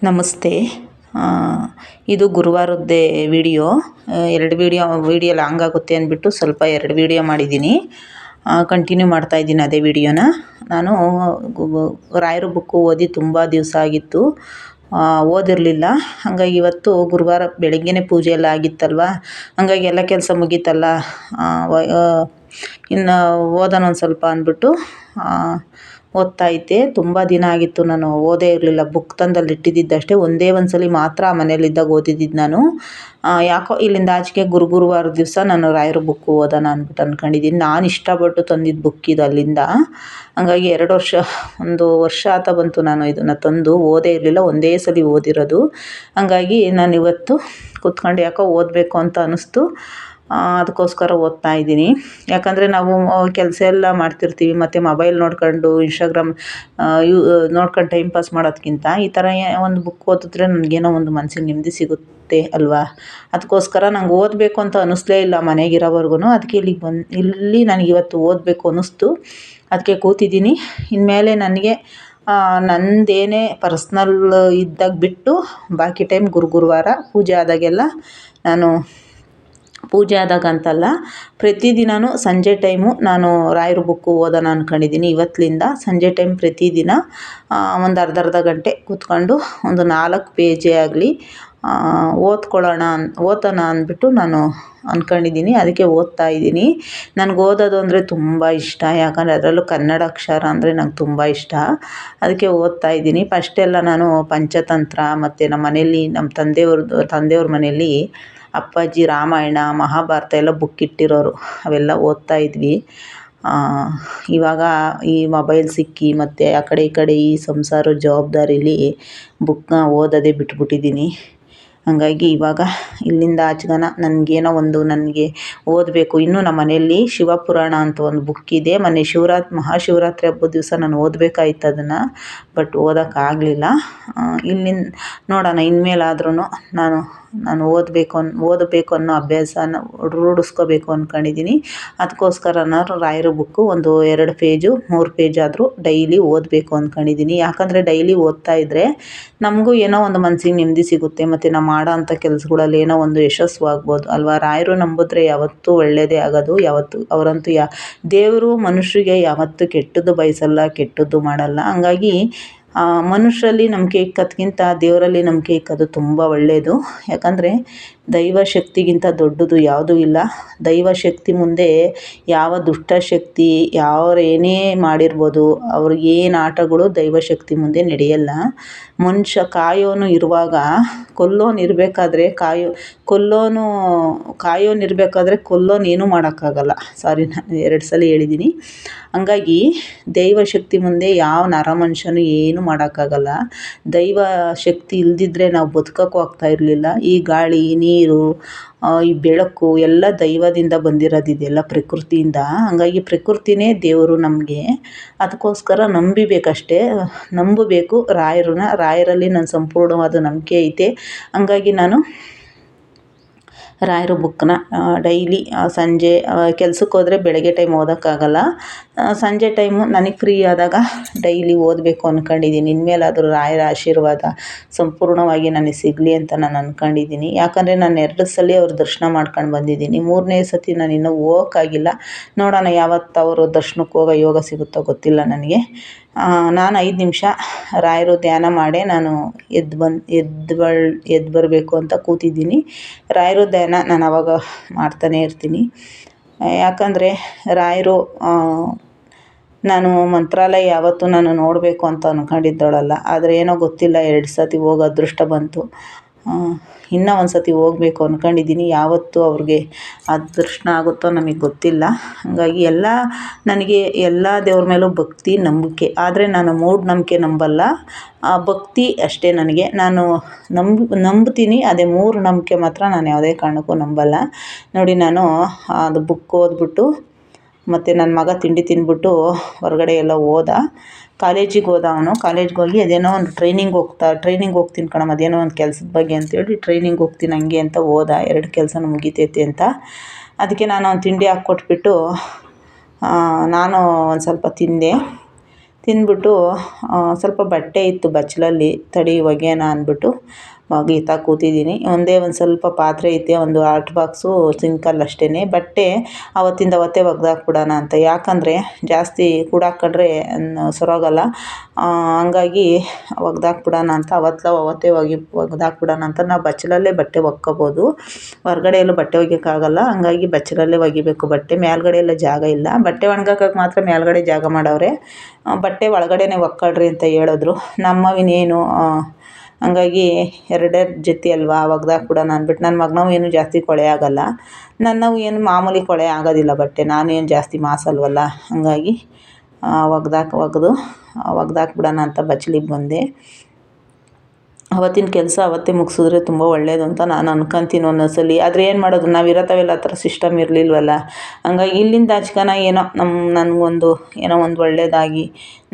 ನಮಸ್ತೆ. ಆ, ಇದು ಗುರುವಾರದ್ದೇ ವಿಡಿಯೋ. 2 ವಿಡಿಯೋ ಲಾಂಗ್ ಆಗುತ್ತೆ ಅಂದ್ಬಿಟ್ಟು ಸ್ವಲ್ಪ 2 ವಿಡಿಯೋ ಮಾಡಿದ್ದೀನಿ. ಕಂಟಿನ್ಯೂ ಮಾಡ್ತಾಯಿದ್ದೀನಿ ಅದೇ ವಿಡಿಯೋನ. ನಾನು ರಾಯರ ಬುಕ್ಕು ಓದಿ ತುಂಬ ದಿವಸ ಆಗಿತ್ತು, ಓದಿರಲಿಲ್ಲ. ಹಾಗಾಗಿ ಇವತ್ತು ಗುರುವಾರ ಬೆಳಗ್ಗೆನೇ ಪೂಜೆ ಎಲ್ಲ ಆಗಿತ್ತಲ್ವ, ಹಾಗಾಗಿ ಎಲ್ಲ ಕೆಲಸ ಮುಗೀತಲ್ಲ, ಇನ್ನು ಓದೋಣ ಒಂದು ಸ್ವಲ್ಪ ಅಂದ್ಬಿಟ್ಟು ಓದ್ತಾ ಇದ್ದೆ. ತುಂಬ ದಿನ ಆಗಿತ್ತು ನಾನು ಓದೇ ಇರಲಿಲ್ಲ. ಬುಕ್ ತಂದಲ್ಲಿ ಇಟ್ಟಿದ್ದಷ್ಟೇ, ಒಂದೇ ಒಂದು ಸಲ ಮಾತ್ರ ಆ ಮನೇಲಿದ್ದಾಗ ಓದಿದ್ದು ನಾನು. ಯಾಕೋ ಇಲ್ಲಿಂದ ಆಚೆಗೆ ಗುರುವಾರದ ದಿವಸ ನಾನು ರಾಯರ ಬುಕ್ಕು ಓದೋಣ ಅಂದ್ಬಿಟ್ಟು ಅಂದ್ಕೊಂಡಿದ್ದೀನಿ. ನಾನು ಇಷ್ಟಪಟ್ಟು ತಂದಿದ್ದು ಬುಕ್ ಇದು ಅಲ್ಲಿಂದ. ಹಾಗಾಗಿ 1 ವರ್ಷ ಆತ ಬಂತು ನಾನು ಇದನ್ನು ತಂದು. ಓದೇ ಇರಲಿಲ್ಲ, ಒಂದೇ ಸಲ ಓದಿರೋದು. ಹಾಗಾಗಿ ನಾನು ಇವತ್ತು ಕೂತ್ಕೊಂಡು ಯಾಕೋ ಓದಬೇಕು ಅಂತ ಅನ್ನಿಸ್ತು, ಅದಕ್ಕೋಸ್ಕರ ಓದ್ತಾ ಇದ್ದೀನಿ. ಯಾಕಂದರೆ ನಾವು ಕೆಲಸ ಎಲ್ಲ ಮಾಡ್ತಿರ್ತೀವಿ, ಮತ್ತು ಮೊಬೈಲ್ ನೋಡ್ಕೊಂಡು ಇನ್ಸ್ಟಾಗ್ರಾಮ್ ನೋಡ್ಕೊಂಡು ಟೈಮ್ ಪಾಸ್ ಮಾಡೋದಕ್ಕಿಂತ ಈ ಥರ ಒಂದು ಬುಕ್ ಓದಿದ್ರೆ ನನಗೇನೋ ಒಂದು ಮನಸ್ಸಿಗೆ ನೆಮ್ಮದಿ ಸಿಗುತ್ತೆ ಅಲ್ವಾ. ಅದಕ್ಕೋಸ್ಕರ ನಂಗೆ ಓದಬೇಕು ಅಂತ ಅನ್ನಿಸ್ಲೇ ಇಲ್ಲ ಮನೆಗಿರೋವರೆಗೂ. ಅದಕ್ಕೆ ಇಲ್ಲಿ ನನಗಿವತ್ತು ಓದಬೇಕು ಅನ್ನಿಸ್ತು, ಅದಕ್ಕೆ ಕೂತಿದ್ದೀನಿ. ಇನ್ಮೇಲೆ ನನಗೆ ನಂದೇನೇ ಪರ್ಸ್ನಲ್ ಇದ್ದಾಗ ಬಿಟ್ಟು ಬಾಕಿ ಟೈಮ್ ಗುರುವಾರ ಪೂಜೆ ಆದಾಗೆಲ್ಲ ನಾನು ಪೂಜೆ ಆದಾಗ ಅಂತಲ್ಲ, ಪ್ರತಿದಿನವೂ ಸಂಜೆ ಟೈಮು ನಾನು ರಾಯರ ಬುಕ್ಕು ಓದೋಣ ಅಂದ್ಕೊಂಡಿದ್ದೀನಿ. ಇವತ್ತಿನಿಂದ ಸಂಜೆ ಟೈಮ್ ಪ್ರತಿದಿನ ಒಂದು ಅರ್ಧ ಗಂಟೆ ಕೂತ್ಕೊಂಡು ಒಂದು 4 ಪೇಜೇ ಆಗಲಿ ಓದೋಣ ಅಂದ್ಬಿಟ್ಟು ನಾನು ಅಂದ್ಕೊಂಡಿದ್ದೀನಿ. ಅದಕ್ಕೆ ಓದ್ತಾ ಇದ್ದೀನಿ. ನನಗೆ ಓದೋದು ಅಂದರೆ ತುಂಬ ಇಷ್ಟ, ಯಾಕಂದರೆ ಅದರಲ್ಲೂ ಕನ್ನಡ ಅಕ್ಷರ ಅಂದರೆ ನಂಗೆ ತುಂಬ ಇಷ್ಟ. ಅದಕ್ಕೆ ಓದ್ತಾ ಇದ್ದೀನಿ. ಫಸ್ಟೆಲ್ಲ ನಾನು ಪಂಚತಂತ್ರ ಮತ್ತು ನಮ್ಮ ಮನೇಲಿ ನಮ್ಮ ತಂದೆಯವ್ರ ಮನೇಲಿ ಅಪ್ಪಾಜಿ ರಾಮಾಯಣ ಮಹಾಭಾರತ ಎಲ್ಲ ಬುಕ್ ಇಟ್ಟಿರೋರು, ಅವೆಲ್ಲ ಓದ್ತಾ ಇದ್ವಿ. ಇವಾಗ ಈ ಮೊಬೈಲ್ ಸಿಕ್ಕಿ ಮತ್ತು ಆ ಕಡೆ ಈ ಕಡೆ ಈ ಸಂಸಾರ ಜವಾಬ್ದಾರಿಲಿ ಬುಕ್ನ ಓದೋದೇ ಬಿಟ್ಬಿಟ್ಟಿದ್ದೀನಿ. ಹಾಗಾಗಿ ಇವಾಗ ಇಲ್ಲಿಂದ ಆಚೆಗನ ನನಗೆ ಓದಬೇಕು. ಇನ್ನೂ ನಮ್ಮ ಮನೆಯಲ್ಲಿ ಶಿವಪುರಾಣ ಅಂತ ಒಂದು ಬುಕ್ ಇದೆ. ಮೊನ್ನೆ ಮಹಾಶಿವರಾತ್ರಿ ಹಬ್ಬದ ದಿವಸ ನಾನು ಓದಬೇಕಾಯ್ತು ಅದನ್ನು, ಬಟ್ ಓದೋಕ್ಕಾಗಲಿಲ್ಲ. ನೋಡೋಣ, ಇನ್ಮೇಲಾದ್ರೂ ನಾನು ಓದಬೇಕು ಅನ್ನೋ ಅಭ್ಯಾಸನ ರೂಢಿಸ್ಕೋಬೇಕು ಅಂದ್ಕೊಂಡಿದ್ದೀನಿ. ಅದಕ್ಕೋಸ್ಕರ ನಾನು ರಾಯರ ಬುಕ್ಕು ಒಂದು 2 ಪೇಜು 3 ಪೇಜ್ ಆದರೂ ಡೈಲಿ ಓದಬೇಕು ಅಂದ್ಕೊಂಡಿದ್ದೀನಿ. ಯಾಕಂದರೆ ಡೈಲಿ ಓದ್ತಾ ಇದ್ದರೆ ನಮಗೂ ಏನೋ ಒಂದು ಮನಸ್ಸಿಗೆ ನೆಮ್ಮದಿ ಸಿಗುತ್ತೆ, ಮತ್ತು ನಾವು ಮಾಡೋ ಅಂಥ ಕೆಲಸಗಳಲ್ಲಿ ಏನೋ ಒಂದು ಯಶಸ್ವಾಗ್ಬೋದು ಅಲ್ವಾ. ರಾಯರು ನಂಬಿದ್ರೆ ಯಾವತ್ತೂ ಒಳ್ಳೆಯದೇ ಆಗೋದು. ಅವರಂತೂ ದೇವರು ಮನುಷ್ಯರಿಗೆ ಯಾವತ್ತೂ ಕೆಟ್ಟದ್ದು ಬಯಸಲ್ಲ, ಕೆಟ್ಟದ್ದು ಮಾಡಲ್ಲ. ಹಂಗಾಗಿ ಮನುಷ್ಯರಲ್ಲಿ ನಂಬಿಕೆ ಇಕ್ಕೋದ್ಕಿಂತ ದೇವರಲ್ಲಿ ನಂಬಿಕೆ ಇಕ್ಕೋದು ತುಂಬ ಒಳ್ಳೆಯದು. ಯಾಕಂದರೆ ದೈವ ಶಕ್ತಿಗಿಂತ ದೊಡ್ಡದು ಯಾವುದೂ ಇಲ್ಲ. ದೈವ ಶಕ್ತಿ ಮುಂದೆ ಯಾವ ದುಷ್ಟಶಕ್ತಿ ಏನೇ ಮಾಡಿರ್ಬೋದು, ಅವ್ರಿಗೇನು ಆಟಗಳು ದೈವ ಶಕ್ತಿ ಮುಂದೆ ನಡೆಯಲ್ಲ. ಮನುಷ್ಯ ಕಾಯೋನು ಇರುವಾಗ ಕೊಲ್ಲೋನಿರಬೇಕಾದ್ರೆ ಕೊಲ್ಲೋನೇನು ಮಾಡೋಕ್ಕಾಗಲ್ಲ. ಸಾರಿ, ನಾನು 2 ಸಲ ಹೇಳಿದ್ದೀನಿ. ಹಂಗಾಗಿ ದೈವ ಶಕ್ತಿ ಮುಂದೆ ಯಾವ ನರಮನುಷ್ಯನೂ ಏನೂ ಮಾಡೋಕ್ಕಾಗಲ್ಲ. ದೈವ ಶಕ್ತಿ ಇಲ್ದಿದ್ರೆ ನಾವು ಬದುಕೋಕ್ಕೂ ಆಗ್ತಾ ಇರಲಿಲ್ಲ. ಈ ಗಾಳಿ, ನೀರು, ಈ ಬೆಳಕು ಎಲ್ಲ ದೈವದಿಂದ ಬಂದಿರೋದು, ಇದೆಲ್ಲ ಪ್ರಕೃತಿಯಿಂದ. ಹಾಗಾಗಿ ಪ್ರಕೃತಿನೇ ದೇವರು ನಮಗೆ. ಅದಕ್ಕೋಸ್ಕರ ನಂಬಬೇಕು ರಾಯರಲ್ಲಿ ನನ್ನ ಸಂಪೂರ್ಣವಾದ ನಂಬಿಕೆ ಐತೆ. ಹಂಗಾಗಿ ನಾನು ರಾಯರ ಬುಕ್ನ ಡೈಲಿ ಸಂಜೆ ಕೆಲ್ಸಕ್ಕೆ ಹೋದರೆ ಬೆಳಗ್ಗೆ ಟೈಮ್ ಓದೋಕ್ಕಾಗಲ್ಲ, ಸಂಜೆ ಟೈಮು ನನಗೆ ಫ್ರೀ ಆದಾಗ ಡೈಲಿ ಓದಬೇಕು ಅಂದ್ಕೊಂಡಿದ್ದೀನಿ. ಇನ್ಮೇಲಾದರೂ ರಾಯರ ಆಶೀರ್ವಾದ ಸಂಪೂರ್ಣವಾಗಿ ನನಗೆ ಸಿಗಲಿ ಅಂತ ನಾನು ಅಂದ್ಕೊಂಡಿದ್ದೀನಿ. ಯಾಕಂದರೆ ನಾನು 2 ಸಲ ಅವ್ರ ದರ್ಶನ ಮಾಡ್ಕೊಂಡು ಬಂದಿದ್ದೀನಿ. 3ನೇ ಸತಿ ನಾನು ಇನ್ನೂ ಹೋಗೋಕ್ಕಾಗಿಲ್ಲ. ನೋಡೋಣ ಯಾವತ್ತು ಅವರು ದರ್ಶನಕ್ಕೆ ಹೋಗೋ ಯೋಗ ಸಿಗುತ್ತೋ ಗೊತ್ತಿಲ್ಲ ನನಗೆ. ನಾನು 5 ನಿಮಿಷ ರಾಯರು ಧ್ಯಾನ ಮಾಡೇ ನಾನು ಎದ್ದು ಬರಬೇಕು ಅಂತ ಕೂತಿದ್ದೀನಿ. ರಾಯರು ಧ್ಯಾನ ನಾನು ಆವಾಗ ಮಾಡ್ತಾನೇ ಇರ್ತೀನಿ. ಯಾಕಂದರೆ ರಾಯರು, ನಾನು ಮಂತ್ರಾಲಯ ಯಾವತ್ತೂ ನಾನು ನೋಡಬೇಕು ಅಂತ ಅಂದ್ಕೊಂಡಿದ್ದವಳಲ್ಲ. ಆದರೆ ಏನೋ ಗೊತ್ತಿಲ್ಲ, 2 ಸತಿ ಹೋಗೋ ಅದೃಷ್ಟ ಬಂತು. ಇನ್ನೂ ಒಂದು ಸತಿ ಹೋಗಬೇಕು ಅಂದ್ಕೊಂಡಿದ್ದೀನಿ. ಯಾವತ್ತೂ ಅವ್ರಿಗೆ ಅದೃಷ್ಟ ಆಗುತ್ತೋ ನಮಗೆ ಗೊತ್ತಿಲ್ಲ. ಹಾಗಾಗಿ ನನಗೆ ಎಲ್ಲ ದೇವ್ರ ಮೇಲೂ ಭಕ್ತಿ, ನಂಬಿಕೆ. ಆದರೆ ನಾನು ಮೂಢನಂಬಿಕೆ ನಂಬಲ್ಲ, ಭಕ್ತಿ ಅಷ್ಟೇ ನನಗೆ. ನಾನು ನಂಬ್ತೀನಿ, ಅದೇ ಮೂಢನಂಬಿಕೆ ಮಾತ್ರ ನಾನು ಯಾವುದೇ ಕಾರಣಕ್ಕೂ ನಂಬಲ್ಲ. ನೋಡಿ, ನಾನು ಅದು ಬುಕ್ ಓದ್ಬಿಟ್ಟು ಮತ್ತು ನನ್ನ ಮಗ ತಿಂಡಿ ತಿಂದ್ಬಿಟ್ಟು ಹೊರಗಡೆ ಎಲ್ಲ ಹೋದ. ಕಾಲೇಜಿಗೆ ಹೋದ ಅವನು. ಕಾಲೇಜ್ಗೆ ಹೋಗಿ ಅದೇನೋ ಒಂದು ಟ್ರೈನಿಂಗ್ ಹೋಗ್ತೀನಿ ಕಣಮ್ಮ, ಅದೇನೋ ಒಂದು ಕೆಲಸದ ಬಗ್ಗೆ ಅಂತೇಳಿ ಟ್ರೈನಿಂಗ್ ಹೋಗ್ತೀನಿ ಹಂಗೆ ಅಂತ ಹೋದ. 2 ಕೆಲಸನೂ ಮುಗಿತೈತೆ ಅಂತ. ಅದಕ್ಕೆ ನಾನು ಅವ್ನು ತಿಂಡಿ ಹಾಕ್ಕೊಟ್ಬಿಟ್ಟು ನಾನು ಒಂದು ಸ್ವಲ್ಪ ತಿಂದ್ಬಿಟ್ಟು ಸ್ವಲ್ಪ ಬಟ್ಟೆ ಇತ್ತು ಬಚ್ಚಲಲ್ಲಿ, ತಡಿ ಒಗೆಯೋಣ ಅಂದ್ಬಿಟ್ಟು ಒಗೀತಾ ಕೂತಿದ್ದೀನಿ. ಒಂದೇ ಒಂದು ಸ್ವಲ್ಪ ಪಾತ್ರೆ ಐತೆ, ಒಂದು ಹಾಟ್ ಬಾಕ್ಸು ಸಿಂಕಲ್ಲಿ ಅಷ್ಟೇ. ಬಟ್ಟೆ ಅವತ್ತಿಂದ ಅವತ್ತೇ ಒಗ್ದಾಕ್ಬಿಡೋಣ ಅಂತ, ಯಾಕಂದರೆ ಜಾಸ್ತಿ ಕೂಡಾಕೊಂಡ್ರೆ ಸರೋಗಲ್ಲ. ಹಂಗಾಗಿ ಒಗ್ದಾಕ್ಬಿಡೋಣ ಅಂತ ಅವತ್ತೇ ಒಗ್ದಾಕ್ಬಿಡೋಣ ಅಂತ. ನಾವು ಬಚ್ಚಲಲ್ಲೇ ಬಟ್ಟೆ ಒಗ್ಕೊಬೋದು, ಹೊರ್ಗಡೆ ಎಲ್ಲೂ ಬಟ್ಟೆ ಒಗ್ಯೋಕ್ಕಾಗಲ್ಲ. ಹಂಗಾಗಿ ಬಚ್ಚಲಲ್ಲೇ ಒಗಿಬೇಕು ಬಟ್ಟೆ. ಮೇಲ್ಗಡೆ ಎಲ್ಲ ಜಾಗ ಇಲ್ಲ, ಬಟ್ಟೆ ಒಣಗಾಕಕ್ಕೆ ಮಾತ್ರ ಮೇಲ್ಗಡೆ ಜಾಗ ಮಾಡವ್ರೆ. ಬಟ್ಟೆ ಒಳಗಡೆನೇ ಒಕ್ಕೊಳ್ರಿ ಅಂತ ಹೇಳಿದ್ರು. ನಮ್ಮವಿನೇನು ಹಂಗಾಗಿ ಎರಡೆರಡು ಜೊತೆ ಅಲ್ವಾ ಒಗ್ದಾಕ್ಬಿಡೋಣ ಅಂದ್ಬಿಟ್ಟು. ನನ್ನ ಮಗನವು ಏನು ಜಾಸ್ತಿ ಕೊಳೆ ಆಗೋಲ್ಲ, ನನ್ನವು ಏನು ಮಾಮೂಲಿ ಕೊಳೆ ಆಗೋದಿಲ್ಲ ಬಟ್ಟೆ, ನಾನೇನು ಜಾಸ್ತಿ ಮಾಸಲ್ವಲ್ಲ. ಹಂಗಾಗಿ ಒಗ್ದಾಕ್ಬಿಡೋಣ ಅಂತ ಬಚ್ಚಲಿಗೆ ಬಂದೆ. ಅವತ್ತಿನ ಕೆಲಸ ಅವತ್ತೇ ಮುಗಿಸಿದ್ರೆ ತುಂಬ ಒಳ್ಳೆಯದು ಅಂತ ನಾನು ಅನ್ಕೊತೀನಿ ಒಂದೊಂದ್ಸಲಿ. ಆದರೆ ಏನು ಮಾಡೋದು, ನಾವು ಇರೋತವೆಲ್ಲ ಆ ಥರ ಸಿಸ್ಟಮ್ ಇರಲಿಲ್ವಲ್ಲ. ಹಂಗಾಗಿ ಇಲ್ಲಿಂದ ಆಚೆಗನ ಏನೋ ನನಗೊಂದು ಏನೋ ಒಂದು ಒಳ್ಳೆಯದಾಗಿ,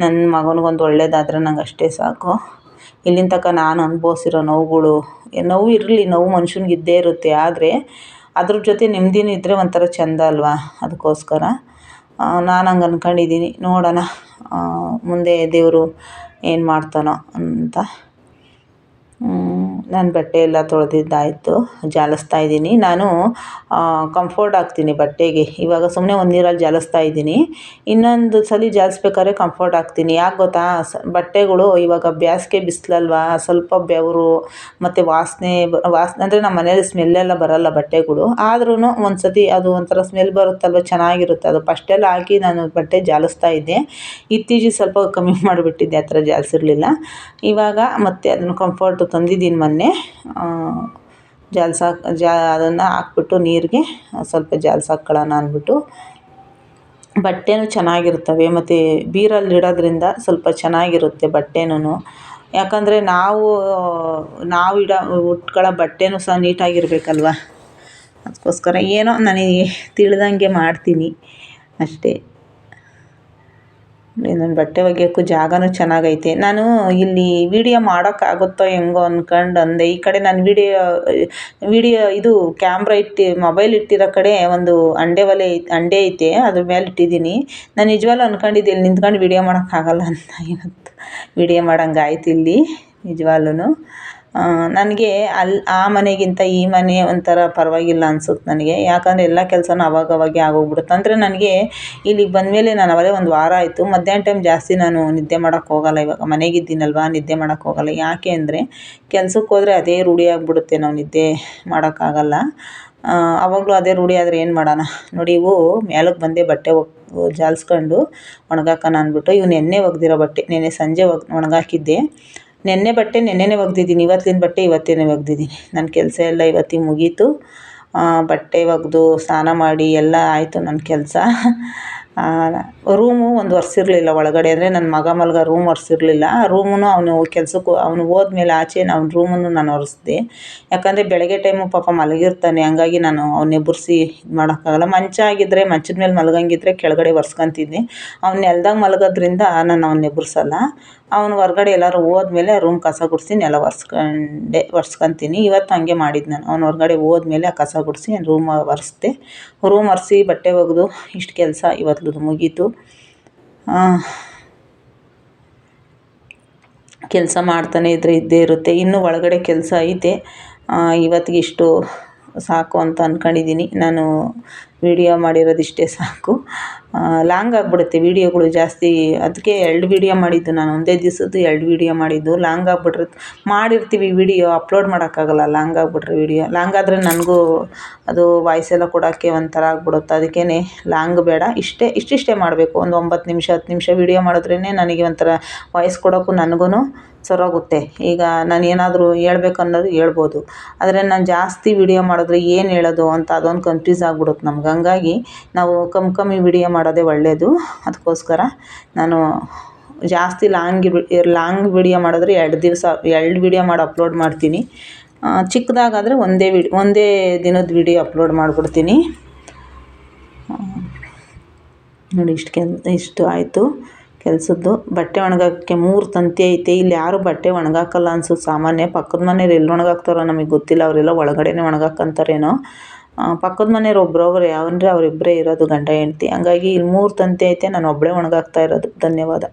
ನನ್ನ ಮಗನಿಗೊಂದು ಒಳ್ಳೇದಾದರೆ ನಂಗೆ ಅಷ್ಟೇ ಸಾಕು. ಇಲ್ಲಿನ ತನಕ ನಾನು ಅನುಭವಿಸಿರೋ ನೋವುಗಳು, ನೋವು ಇರಲಿ, ನೋವು ಮನುಷ್ಯನಿಗೆ ಇದ್ದೇ ಇರುತ್ತೆ. ಆದರೆ ಅದ್ರ ಜೊತೆ ನೆಮ್ಮದಿನೂ ಇದ್ದರೆ ಒಂಥರ ಚೆಂದ ಅಲ್ವಾ. ಅದಕ್ಕೋಸ್ಕರ ನಾನು ಹಂಗೆ ಅಂದ್ಕೊಂಡಿದ್ದೀನಿ. ನೋಡೋಣ ಮುಂದೆ ದೇವರು ಏನು ಮಾಡ್ತಾನೋ ಅಂತ. ನಾನು ಬಟ್ಟೆ ಎಲ್ಲ ತೊಳೆದಿದ್ದಾಯಿತು, ಜಾಲಿಸ್ತಾ ಇದ್ದೀನಿ. ನಾನು ಕಂಫರ್ಟ್ ಹಾಕ್ತೀನಿ ಬಟ್ಟೆಗೆ. ಇವಾಗ ಸುಮ್ಮನೆ ಒಂದು ನೀರಲ್ಲಿ ಜಾಲಿಸ್ತಾ ಇದ್ದೀನಿ, ಇನ್ನೊಂದು ಸಲ ಜಾಲಿಸ್ಬೇಕಾದ್ರೆ ಕಂಫರ್ಟ್ ಹಾಕ್ತೀನಿ. ಯಾಕೆ ಗೊತ್ತಾ, ಬಟ್ಟೆಗಳು ಇವಾಗ ಬೇಸಿಗೆ ಬಿಸಿಲಲ್ವಾ, ಸ್ವಲ್ಪ ಬೆವರು ಮತ್ತು ವಾಸನೆ ಅಂದರೆ ನಮ್ಮ ಮನೇಲಿ ಸ್ಮೆಲ್ಲೆಲ್ಲ ಬರೋಲ್ಲ ಬಟ್ಟೆಗಳು. ಆದ್ರೂ ಒಂದು ಸತಿ ಅದು ಒಂಥರ ಸ್ಮೆಲ್ ಬರುತ್ತಲ್ವ, ಚೆನ್ನಾಗಿರುತ್ತೆ ಅದು. ಫಸ್ಟೆಲ್ಲ ಹಾಕಿ ನಾನು ಬಟ್ಟೆ ಜಾಲಿಸ್ತಾ ಇದ್ದೆ, ಇತ್ತೀಚೆಗೆ ಸ್ವಲ್ಪ ಕಮ್ಮಿ ಮಾಡಿಬಿಟ್ಟಿದ್ದೆ, ಆ ಥರ ಜಾಲಿಸಿರಲಿಲ್ಲ. ಇವಾಗ ಮತ್ತೆ ಅದನ್ನು ಕಂಫರ್ಟು ತಂದಿದ್ದೀನಿ ಮೊನ್ನೆ. ಅದನ್ನು ಹಾಕ್ಬಿಟ್ಟು ನೀರಿಗೆ ಸ್ವಲ್ಪ ಜಾಲ್ಸಾಕ್ಕೊಳ್ಳೋಣ ಅಂದ್ಬಿಟ್ಟು. ಬಟ್ಟೆನೂ ಚೆನ್ನಾಗಿರ್ತವೆ ಮತ್ತು ಬೀರಲ್ಲಿ ಸ್ವಲ್ಪ ಚೆನ್ನಾಗಿರುತ್ತೆ ಬಟ್ಟೆನೂ. ಯಾಕಂದರೆ ನಾವು ಉಟ್ಕೊಳ್ಳೋ ಬಟ್ಟೆನೂ ಸಹ ನೀಟಾಗಿರಬೇಕಲ್ವ. ಅದಕ್ಕೋಸ್ಕರ ಏನೋ ನನಗೆ ತಿಳಿದಂಗೆ ಮಾಡ್ತೀನಿ ಅಷ್ಟೇ. ಇನ್ನೊಂದು ಬಟ್ಟೆ ಒಗೆಯೋಕ್ಕೂ ಜಾಗನೂ ಚೆನ್ನಾಗೈತೆ. ನಾನು ಇಲ್ಲಿ ವೀಡಿಯೋ ಮಾಡೋಕ್ಕಾಗುತ್ತೋ ಹೆಂಗೋ ಅಂದ್ಕೊಂಡು ಅಂದೆ. ಈ ಕಡೆ ನಾನು ವೀಡಿಯೋ ಇದು ಕ್ಯಾಮ್ರಾ ಮೊಬೈಲ್ ಇಟ್ಟಿರೋ ಕಡೆ ಒಂದು ಅಂಡೆ ಐತೆ, ಅದ್ರ ಮೇಲೆ ಇಟ್ಟಿದ್ದೀನಿ. ನಾನು ನಿಜವಾಗ್ಲೂ ಅಂದ್ಕೊಂಡಿದ್ದೆ ಇಲ್ಲಿ ನಿಂತ್ಕೊಂಡು ವೀಡಿಯೋ ಮಾಡೋಕ್ಕಾಗಲ್ಲ ಅಂತ. ಇವತ್ತು ವೀಡಿಯೋ ಮಾಡೋಂಗಾಯ್ತು ಇಲ್ಲಿ ನಿಜವಾಗ್ಲೂ. ನನಗೆ ಆ ಮನೆಗಿಂತ ಈ ಮನೆ ಒಂಥರ ಪರವಾಗಿಲ್ಲ ಅನ್ಸುತ್ತೆ ನನಗೆ. ಯಾಕಂದರೆ ಎಲ್ಲ ಕೆಲಸನೂ ಅವಾಗವಾಗೇ ಆಗೋಗ್ಬಿಡುತ್ತೆ. ಅಂದರೆ ನನಗೆ ಇಲ್ಲಿಗೆ ಬಂದಮೇಲೆ ನಾನು ಅವಲೇ ಒಂದು ವಾರ ಆಯಿತು, ಮಧ್ಯಾಹ್ನ ಟೈಮ್ ಜಾಸ್ತಿ ನಾನು ನಿದ್ದೆ ಮಾಡೋಕ್ಕೆ ಹೋಗಲ್ಲ. ಇವಾಗ ಮನೆಗಿದ್ದೀನಲ್ವ, ನಿದ್ದೆ ಮಾಡೋಕ್ಕೆ ಹೋಗಲ್ಲ. ಯಾಕೆ ಅಂದರೆ ಕೆಲ್ಸಕ್ಕೆ ಹೋದರೆ ಅದೇ ರೂಢಿ ಆಗಿಬಿಡುತ್ತೆ, ನಾವು ನಿದ್ದೆ ಮಾಡೋಕ್ಕಾಗಲ್ಲ. ಆವಾಗಲೂ ಅದೇ ರೂಢಿ ಆದರೆ ಏನು ಮಾಡೋಣ. ನೋಡಿ, ಇವು ಮೇಲಕ್ಕೆ ಬಂದೆ ಬಟ್ಟೆ ಜಾಲಿಸ್ಕೊಂಡು ಒಣಗಾಕೋಣ ಅಂದ್ಬಿಟ್ಟು. ಇವು ನೆನ್ನೆ ಒಗೆದಿರೋ ಬಟ್ಟೆ, ನೆನ್ನೆ ಸಂಜೆ ಒಣಗಾಕಿದ್ದೆ. ನೆನ್ನೆ ಬಟ್ಟೆ ನೆನ್ನೆನೇ ಒಗೆದಿದ್ದೀನಿ, ಇವತ್ತಿನ ಬಟ್ಟೆ ಇವತ್ತೇ ಒಗೆದಿದ್ದೀನಿ. ನನ್ನ ಕೆಲಸ ಎಲ್ಲ ಇವತ್ತಿಗೆ ಮುಗೀತು. ಬಟ್ಟೆ ಒಗೆದು ಸ್ನಾನ ಮಾಡಿ ಎಲ್ಲ ಆಯಿತು ನನ್ನ ಕೆಲಸ. ರೂಮು ಒಂದು ಒರೆಸಿರಲಿಲ್ಲ ಒಳಗಡೆ, ಅಂದರೆ ನನ್ನ ಮಗ ಮಲ್ಗೋ ರೂಮ್ ಒರೆಸಿರಲಿಲ್ಲ. ರೂಮೂ ಅವನು ಹೋದ್ಮೇಲೆ ಆಚೆ ಅವ್ನ ರೂಮನ್ನು ನಾನು ಒರೆಸ್ದೆ. ಯಾಕಂದರೆ ಬೆಳಗ್ಗೆ ಟೈಮು ಪಾಪ ಮಲಗಿರ್ತಾನೆ, ಹಂಗಾಗಿ ನಾನು ಅವ್ನ ಎಬ್ಬರಿಸಿ ಇದು ಮಾಡೋಕ್ಕಾಗಲ್ಲ. ಮಂಚ ಆಗಿದ್ದರೆ, ಮಂಚದ ಮೇಲೆ ಮಲಗಂಗಿದ್ರೆ ಕೆಳಗಡೆ ಒರೆಸ್ಕೊತಿದ್ದೆ. ಅವ್ನು ನೆಲದಾಗ ಮಲಗೋದ್ರಿಂದ ನಾನು ಅವ್ನ ಎಬ್ಬರಿಸಲ್ಲ. ಅವನು ಹೊರ್ಗಡೆ ಎಲ್ಲರೂ ಹೋದ್ಮೇಲೆ ರೂಮ್ ಕಸ ಗುಡಿಸಿ ನೆಲ ಒರೆಸ್ಕೊತೀನಿ. ಇವತ್ತು ಹಂಗೆ ಮಾಡಿದ್ದು ನಾನು. ಅವ್ನು ಹೊರಗಡೆ ಹೋದ್ಮೇಲೆ ಆ ಕಸ ಗುಡಿಸಿ ರೂಮ್ ಒರೆಸ್ದೆ. ರೂಮ್ ಒರೆಸಿ ಬಟ್ಟೆ ಒಗೆದು ಇಷ್ಟು ಕೆಲಸ ಇವತ್ತು ಮುಗೀತು. ಕೆಲಸ ಮಾಡ್ತಾನೆ ಇದ್ದೇ ಇರುತ್ತೆ. ಇನ್ನೂ ಒಳಗಡೆ ಕೆಲಸ ಐತೆ. ಇವತ್ತಿಗಿಷ್ಟು ಸಾಕು ಅಂತ ಅಂದ್ಕೊಂಡಿದ್ದೀನಿ. ನಾನು ವೀಡಿಯೋ ಮಾಡಿರೋದಿಷ್ಟೇ ಸಾಕು. ಲಾಂಗ್ ಆಗಿಬಿಡುತ್ತೆ ವೀಡಿಯೋಗಳು ಜಾಸ್ತಿ, ಅದಕ್ಕೆ 2 ವೀಡಿಯೋ ಮಾಡಿದ್ದು ನಾನು. ಒಂದೇ ದಿವಸದ್ದು 2 ವೀಡಿಯೋ ಮಾಡಿದ್ದು. ಲಾಂಗ್ ಆಗಿಬಿಟ್ರೆ ಮಾಡಿರ್ತೀವಿ ವೀಡಿಯೋ, ಅಪ್ಲೋಡ್ ಮಾಡೋಕ್ಕಾಗಲ್ಲ ಲಾಂಗ್ ಆಗಿಬಿಟ್ರೆ ವೀಡಿಯೋ. ಲಾಂಗ್ ಆದರೆ ನನಗೂ ಅದು ವಾಯ್ಸ್ ಎಲ್ಲ ಕೊಡೋಕ್ಕೆ ಒಂಥರ ಆಗ್ಬಿಡುತ್ತೆ. ಅದಕ್ಕೇ ಲಾಂಗ್ ಬೇಡ, ಇಷ್ಟಿಷ್ಟೇ ಮಾಡಬೇಕು. ಒಂದು 9 ನಿಮಿಷ 10 ನಿಮಿಷ ವೀಡಿಯೋ ಮಾಡಿದ್ರೇ ನನಗೆ ಒಂಥರ ವಾಯ್ಸ್ ಕೊಡೋಕ್ಕೂ ನನಗೂ ಸರೋಗುತ್ತೆ. ಈಗ ನಾನು ಏನಾದರೂ ಹೇಳ್ಬೇಕು ಅನ್ನೋದು ಹೇಳ್ಬೋದು, ಆದರೆ ನಾನು ಜಾಸ್ತಿ ವೀಡಿಯೋ ಮಾಡಿದ್ರೆ ಏನು ಹೇಳೋದು ಅಂತ ಅದೊಂದು ಕನ್ಫ್ಯೂಸ್ ಆಗಿಬಿಡುತ್ತೆ ನಮ್ಗೆ. ಹಂಗಾಗಿ ನಾವು ಕಮ್ಮಿ ವೀಡಿಯೋ ಮಾಡೋದೇ ಒಳ್ಳೆಯದು. ಅದಕ್ಕೋಸ್ಕರ ನಾನು ಜಾಸ್ತಿ ಲಾಂಗ್ ವೀಡಿಯೋ ಮಾಡಿದ್ರೆ 2 ವೀಡಿಯೋ ಮಾಡಿ ಅಪ್ಲೋಡ್ ಮಾಡ್ತೀನಿ. ಚಿಕ್ಕದಾಗಾದರೆ ಒಂದೇ ದಿನದ ವೀಡಿಯೋ ಅಪ್ಲೋಡ್ ಮಾಡಿಬಿಡ್ತೀನಿ. ನೋಡಿ, ಇಷ್ಟು ಆಯಿತು ಕೆಲಸದ್ದು. ಬಟ್ಟೆ ಒಣಗಾಕೋಕ್ಕೆ 3 ತಂತಿ ಐತೆ. ಇಲ್ಲಿ ಯಾರು ಬಟ್ಟೆ ಒಣಗಾಕಲ್ಲ ಅನ್ಸುತ್ತೆ ಸಾಮಾನ್ಯ. ಪಕ್ಕದ ಮನೆಯವ್ರು ಎಲ್ಲಿ ಒಣಗಾಕ್ತಾರೋ ನಮಗೆ ಗೊತ್ತಿಲ್ಲ, ಅವರೆಲ್ಲ ಒಳಗಡೆನೇ ಒಣಗಾಕಂತಾರೇನೋ. ಪಕ್ಕದ ಮನೆಯವ್ರು ಒಬ್ಬರೇ ಅವರಿಬ್ಬರೇ ಇರೋದು, ಗಂಡ ಹೆಂಡ್ತಿ. ಹಂಗಾಗಿ ಇಲ್ಲಿ 3 ತಂತಿ ಐತೆ, ನಾನು ಒಬ್ಬಳೇ ಒಣಗಾಕ್ತಾ ಇರೋದು. ಧನ್ಯವಾದ.